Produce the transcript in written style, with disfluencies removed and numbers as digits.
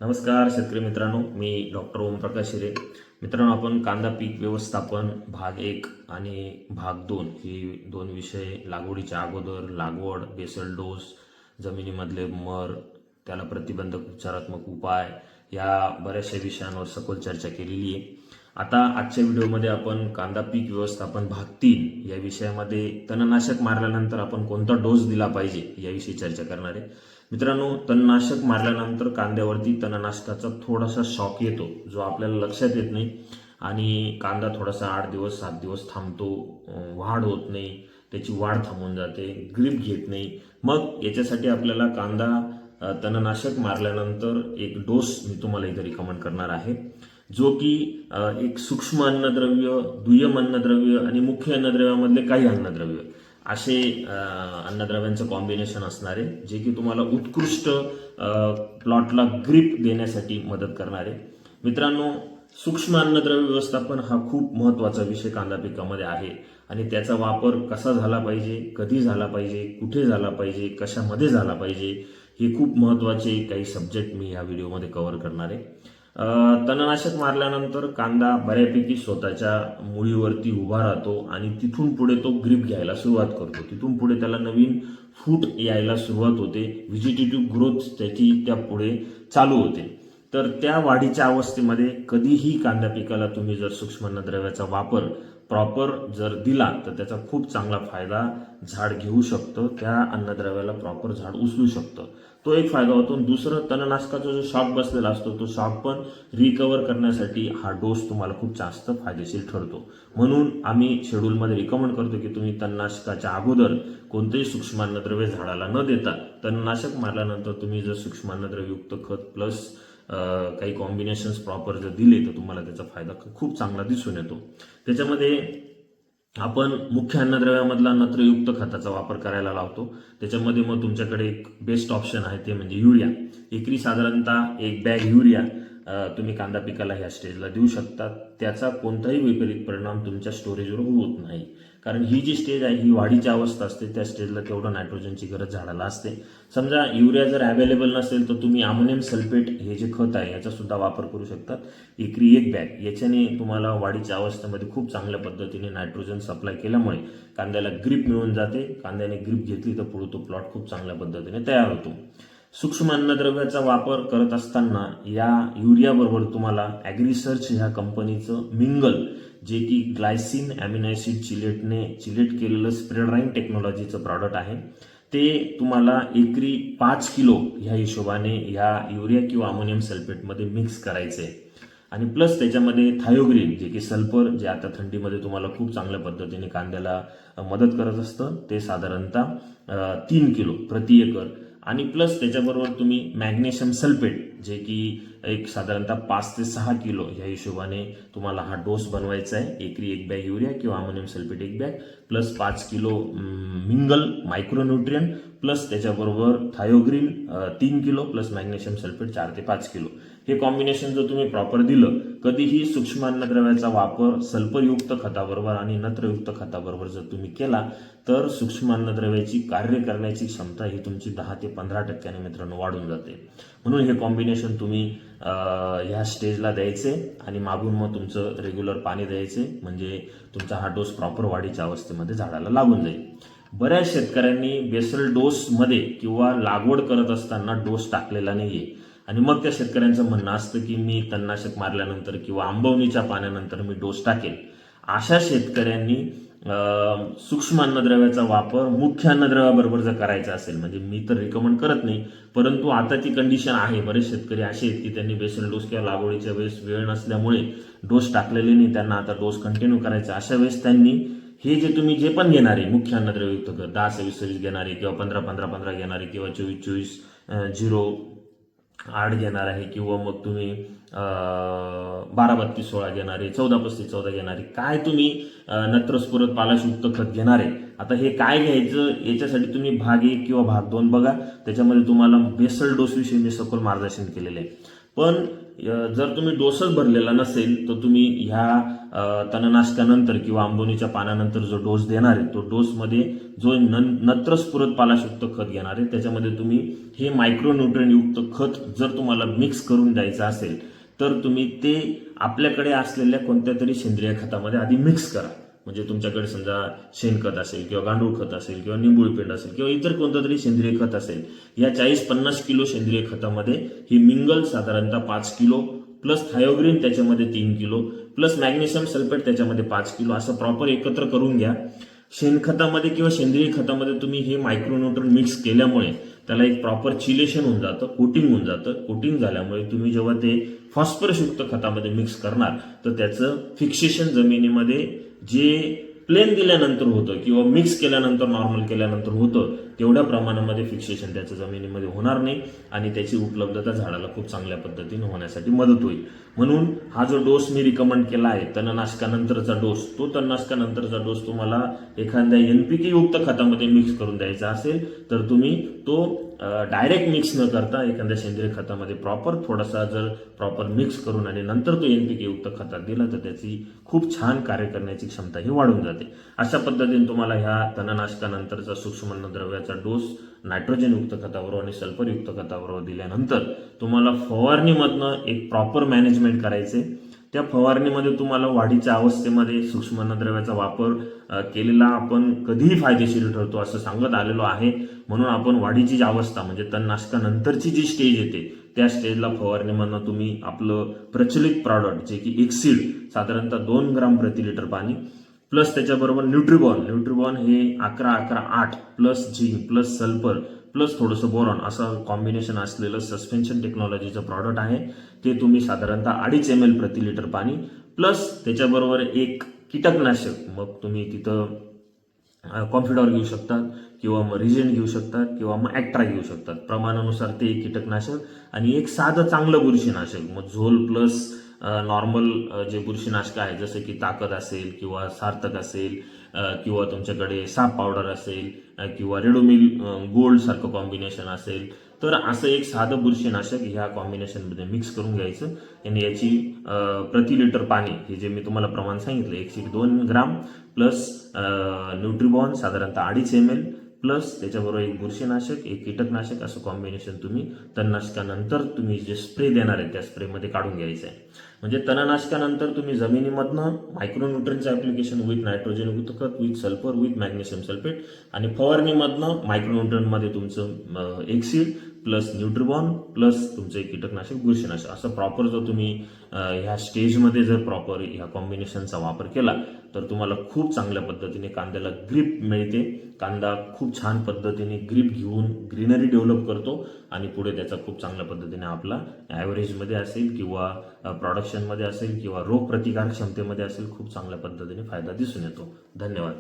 नमस्कार शेतकरी मित्रांनो, मी डॉक्टर ओमप्रकाश हिरे. मित्रांनो, आपण कांदा पीक व्यवस्थापन भाग 1 आणि भाग 2 ही दोन विषय, लागवडीच्या अगोदर, लागवड, बेसल डोस, जमिनीमधले मर, त्याला प्रतिबंधक उपचारात्मक उपाय, या बऱ्याचशा विषयांवर सखोल चर्चा केलेली आहे. आता आजच्या व्हिडिओमध्ये आपण कांदा पीक व्यवस्थापन भाग 3 या विषयामध्ये तणनाशक मारल्यानंतर आपण कोणता डोस दिला पाहिजे याविषयी चर्चा करणार आहे. मित्रांनो, तणनाशक मारल्यानंतर कांद्यावरती तणनाशकाचा थोडासा शॉक येतो, जो आपल्याला लक्षात येत नाही आणि कांदा थोडासा 8 दिवस 7 दिवस थांबतो, वाढ होत नाही, त्याची वाढ थांबून जाते, ग्रीप घेत नाही. मग याच्यासाठी आपल्याला कांदा तणनाशक मारल्यानंतर एक डोस मी तुम्हाला इथे रिकमेंड करणार आहे, जो की एक सूक्ष्म अन्नद्रव्य, दुय्यम अन्नद्रव्य आणि मुख्य अन्नद्रव्यामधले काही अन्नद्रव्य असे अन्नद्रव्यांचं कॉम्बिनेशन असणार आहे, जे की तुम्हाला उत्कृष्ट प्लॉटला ग्रीप देण्यासाठी मदत करणार आहे. मित्रांनो, सूक्ष्म अन्नद्रव्य व्यवस्थापन हा खूप महत्त्वाचा विषय कांदा पिकामध्ये आहे आणि त्याचा वापर कसा झाला पाहिजे, कधी झाला पाहिजे, कुठे झाला पाहिजे, कशामध्ये झाला पाहिजे, हे खूप महत्त्वाचे काही सब्जेक्ट मी या व्हिडिओमध्ये कव्हर करणार आहे. तणनाशक मारल्यानंतर कांदा बऱ्यापैकी स्वतःच्या मुळीवरती उभा राहतो आणि तिथून पुढे तो ग्रीप घ्यायला सुरुवात करतो. तिथून पुढे त्याला नवीन फूट यायला सुरुवात होते, व्हेजिटेटिव्ह ग्रोथ त्याची त्या पुढे चालू होते. तर त्या वाढीच्या अवस्थेमध्ये कधीही कांदा पिकाला तुम्ही जर सूक्ष्म अन्नद्रव्याचा वापर प्रॉपर जर दिला तर त्याचा खूप चांगला फायदा झाड घेऊ शकतं, त्या अन्नद्रव्याला प्रॉपर झाड उचलू शकतं, तो एक फायदा होतो. दुसरं, तणनाशकाचा जो शॉक बसलेला असतो तो शॉक पण रिकवर करण्यासाठी हा डोस तुम्हाला खूप जास्त फायदेशीर ठरतो. म्हणून आम्ही शेड्यूलमध्ये रिकमेंड करतो की तुम्ही तणनाशकाच्या अगोदर कोणतेही सूक्ष्म अन्नद्रव्य झाडाला न देता तणनाशक मारल्यानंतर तुम्ही जर सूक्ष्म अन्नद्रव्ययुक्त खत प्लस काही कॉम्बिनेशन्स प्रॉपर जर दिले तर तुम्हाला त्याचा फायदा खूप चांगला दिसून येतो. त्याच्यामध्ये आपण मुख्य अन्नद्रव्यामधला नत्रयुक्त खताचा वापर करायला लावतो. त्याच्यामध्ये मग तुमच्याकडे एक बेस्ट ऑप्शन आहे, ते म्हणजे युरिया. एकरी साधारणतः 1 बॅग युरिया तुम्ही कांदा पिकाला ह्या स्टेजला देऊ शकता. त्याचा कोणताही विपरीत परिणाम तुमच्या स्टोरेजवर होत नाही, कारण ही जी स्टेज आहे ही वाढीची अवस्था असते. त्या स्टेजला तेवढं नायट्रोजनची गरज झाडाला असते. समजा युरिया जर अवेलेबल नसेल तर तुम्ही अमोनियम सल्फेट हे जे खत आहे याचा सुद्धा वापर करू शकतात. एकरी 1 बॅग याच्याने तुम्हाला वाढीच्या अवस्थेमध्ये खूप चांगल्या पद्धतीने नायट्रोजन सप्लाय केल्यामुळे कांद्याला ग्रीप मिळून जाते. कांद्याने ग्रीप घेतली तर पुढे तो प्लॉट खूप चांगल्या पद्धतीने तयार होतो. सूक्ष्म अन्नद्रव्याचा वापर करत असताना या युरियाबरोबर तुम्हाला ॲग्रिसर्च ह्या कंपनीचं मिंगल, जे की ग्लायसिन अॅमिनो ॲसिड चिलेट केलेलं स्प्रेडराईन टेक्नॉलॉजीचं प्रॉडक्ट आहे, ते तुम्हाला एकरी 5 किलो ह्या हिशोबाने ह्या युरिया किंवा अमोनियम सल्फेटमध्ये मिक्स करायचं आहे. आणि प्लस त्याच्यामध्ये थायोग्रीन, जे की सल्फर, जे आता थंडीमध्ये तुम्हाला खूप चांगल्या पद्धतीने कांद्याला मदत करत असतं, ते साधारणतः 3 किलो प्रति एकर. आणि प्लस त्याच्याबरोबर तुम्ही मॅग्नेशियम सल्फेट, जे की एक साधारणतः 5 ते 6 किलो ह्या हिशोबाने तुम्हाला हा डोस बनवायचा आहे. एकरी 1 बॅग युरिया किंवा ammonium sulphate 1 bag plus 5 kilo मिंगल मायक्रोन्यूट्रियन प्लस त्याच्याबरोबर थायोग्रीन 3 किलो प्लस मॅग्नेशियम सल्फेट 4 ते 5 किलो. हे कॉम्बिनेशन जर तुम्ही प्रॉपर दिलं, कधीही सूक्ष्म अन्नद्रव्याचा वापर सल्फरयुक्त खताबरोबर आणि नत्रयुक्त खताबरोबर जर तुम्ही केला तर सूक्ष्म अन्नद्रव्याची कार्य करण्याची क्षमता ही तुमची 10 ते 15% मित्रांनो वाढून जाते. म्हणून हे कॉम्बिनेशन तुम्ही ह्या स्टेजला द्यायचे आणि मागून मग तुमचं रेग्युलर पाणी द्यायचे, म्हणजे तुमचा हा डोस प्रॉपर वाढीच्या अवस्थेमध्ये झाडाला लागून जाईल. बऱ्याच शेतकऱ्यांनी बेसल डोसमध्ये किंवा लागवड करत असताना डोस टाकलेला नाहीये आणि मग त्या शेतकऱ्यांचं म्हणणं असतं की मी तणनाशक मारल्यानंतर किंवा आंबवणीच्या पाण्यानंतर मी डोस टाकेल. अशा शेतकऱ्यांनी सूक्ष्म अन्नद्रव्याचा वापर मुख्य अन्नद्रव्याबरोबर जर करायचा असेल, म्हणजे मी तर रिकमेंड करत नाही, परंतु आता ती कंडिशन आहे. बरेच शेतकरी असे आहेत की त्यांनी बेसल डोस किंवा लागवडीच्या वेळेस वेळ नसल्यामुळे डोस टाकलेले नाही, त्यांना आता डोस कंटिन्यू करायचा. अशा वेळेस त्यांनी हे जे तुम्ही जे पण घेणारे मुख्य अन्नद्रव्ययुक्त 10-26-26 घेणारे किंवा 15-15-15 घेणारे किंवा 24-24-0-8 घेणार आहे किंवा मग तुम्ही 12-32-16 घेणारे, 14-35-14 घेणारे, काय तुम्ही नत्रस्फुरत पालाशयुक्त खत घेणारे, आता हे काय घ्यायचं याच्यासाठी तुम्ही भाग 1 किंवा भाग 2 बघा, त्याच्यामध्ये तुम्हाला बेसल डोस विषयी मी सखोल मार्गदर्शन केलेले आहे. पण जर तुम्ही डोसच भरलेला नसेल तर तुम्ही ह्या तणनाशकानंतर किंवा आंबोनीच्या पानानंतर जो डोस देणार आहे तो डोसमध्ये जो नत्रस्फुरत पालाशयुक्त खत घेणार आहे त्याच्यामध्ये तुम्ही हे मायक्रोन्यूट्रिएंट युक्त खत जर तुम्हाला मिक्स करून द्यायचं असेल तर तुम्ही ते आपल्याकडे असलेल्या कोणत्या तरी सेंद्रिय खतामध्ये आधी मिक्स करा. म्हणजे तुमच्याकडे समजा शेणखत असेल किंवा गांडूळ खत असेल किंवा निंबूळ पेंड असेल किंवा इतर कोणतं तरी सेंद्रिय खत असेल, या 40-50 किलो सेंद्रिय खतामध्ये ही मिंगल साधारणतः 5 किलो प्लस थायोग्रीन त्याच्यामध्ये 3 किलो प्लस मॅग्नेशियम सल्फेट त्याच्यामध्ये 5 किलो असं प्रॉपर एकत्र करून घ्या. शेणखतामध्ये किंवा सेंद्रिय खतामध्ये तुम्ही हे मायक्रोन्यूट्रिएंट मिक्स केल्यामुळे त्याला एक प्रॉपर चिलेशन होऊन जातं, कोटिंग होऊन जातं. कोटिंग झाल्यामुळे तुम्ही जेव्हा ते फॉस्फरसयुक्त खतामध्ये मिक्स करणार तर त्याचं फिक्सेशन जमिनीमध्ये जे प्लेन दिल्यानंतर होतं किंवा मिक्स केल्यानंतर नॉर्मल केल्यानंतर होतं तेवढ्या प्रमाणामध्ये फिक्सेशन त्याच्या जमिनीमध्ये होणार नाही आणि त्याची उपलब्धता झाडाला खूप चांगल्या पद्धतीने होण्यासाठी मदत होईल. म्हणून हा जो डोस मी रिकमेंड केला आहे तणनाशकानंतरचा डोस, तो तणनाशकानंतरचा डोस तुम्हाला एखाद्या NPK युक्त खतामध्ये मिक्स करून द्यायचा असेल तर तुम्ही तो डायरेक्ट मिक्स न करता एखाद्या सेंद्रिय खतामध्ये थोडासा जर प्रॉपर मिक्स करून आणि नंतर तो NPK युक्त खतात दिला तर त्याची खूप छान कार्य करण्याची क्षमता ही वाढून जाते. अशा पद्धतीने तुम्हाला ह्या तणनाशकानंतरचा सूक्ष्म अन्नद्रव्याचा डोस नायट्रोजन युक्त खताबरोबर आणि सल्फर युक्त खताबरोबर दिल्यानंतर तुम्हाला फवारणीमधनं एक प्रॉपर मॅनेजमेंट करायचे. त्या फवारणीमध्ये तुम्हाला वाढीच्या अवस्थेमध्ये सूक्ष्म अन्नद्रव्याचा वापर केलेला आपण कधीही फायदेशीर ठरतो असं सांगत आलेलो आहे. म्हणून आपण वाढीची जी अवस्था म्हणजे तणनाशकानंतरची जी स्टेज येते त्या स्टेजला फवारणीमधनं तुम्ही आपलं प्रचलित प्रॉडक्ट जे की एक्सीड साधारणतः 2 ग्राम प्रति लिटर पाणी प्लस त्याच्याबरोबर न्यूट्रिबॉन हे 11-11-8 plus zinc plus sulphur plus थोडंसं बोरॉन असं कॉम्बिनेशन असलेलं सस्पेन्शन टेक्नॉलॉजीचं प्रॉडक्ट आहे. ते तुम्ही साधारणतः 2.5 ml प्रति लिटर पाणी प्लस त्याच्याबरोबर एक कीटकनाशक, मग तुम्ही तिथं कॉन्फिडॉर घेऊ शकतात किंवा मग रिजेंट घेऊ शकतात किंवा मग ॲक्ट्रा घेऊ शकतात. प्रमाणानुसार ते कीटकनाशक आणि एक साधं चांगलं बुरशीनाशक, मग झोल प्लस नॉर्मल जे बुरशीनाशक आहे जसं की ताकद असेल किंवा सार्थक असेल किंवा तुमच्याकडे साप पावडर असेल किंवा रेडोमिल गोल्ड सारखं कॉम्बिनेशन असेल तर असं एक साधं बुरशीनाशक ह्या कॉम्बिनेशनमध्ये मिक्स करून घ्यायचं आणि याची प्रति लिटर पाणी हे जे मी तुम्हाला प्रमाण सांगितलं 102 ग्राम प्लस न्यूट्रिबॉन साधारणतः 2.5 ml प्लस त्याच्याबरोबर एक बुरशीनाशक एक कीटकनाशक असं कॉम्बिनेशन तुम्ही तणनाशकानंतर तुम्ही जे स्प्रे देणार आहे त्या स्प्रेमध्ये काढून घ्यायचं आहे. म्हणजे तणनाशकानंतर तुम्ही जमिनीमधनं मायक्रोन्यूट्रिएंटचं ॲप्लिकेशन विथ नायट्रोजन युक्त खत with sulphur with magnesium sulphate आणि फवारणीमधनं मायक्रोन्यूट्रिएंटमध्ये तुमचं एक्सीड प्लस न्यूट्रिबॉन प्लस तुमचं एक कीटकनाशक बुरशीनाशक असं प्रॉपर जर तुम्ही ह्या स्टेजमध्ये जर प्रॉपर ह्या कॉम्बिनेशनचा वापर केला तर तुम्हाला खूप चांगल्या पद्धतीने कांद्याला ग्रीप मिळते. कांदा खूप छान पद्धतीने ग्रीप घेऊन ग्रीनरी डेव्हलप करतो आणि पुढे त्याचा खूप चांगल्या पद्धतीने आपला ॲव्हरेजमध्ये असेल किंवा प्रोडक्शनमध्ये असेल किंवा रोग प्रतिकार क्षमतेमध्ये असेल खूप चांगल्या पद्धतीने फायदा दिसून येतो. धन्यवाद.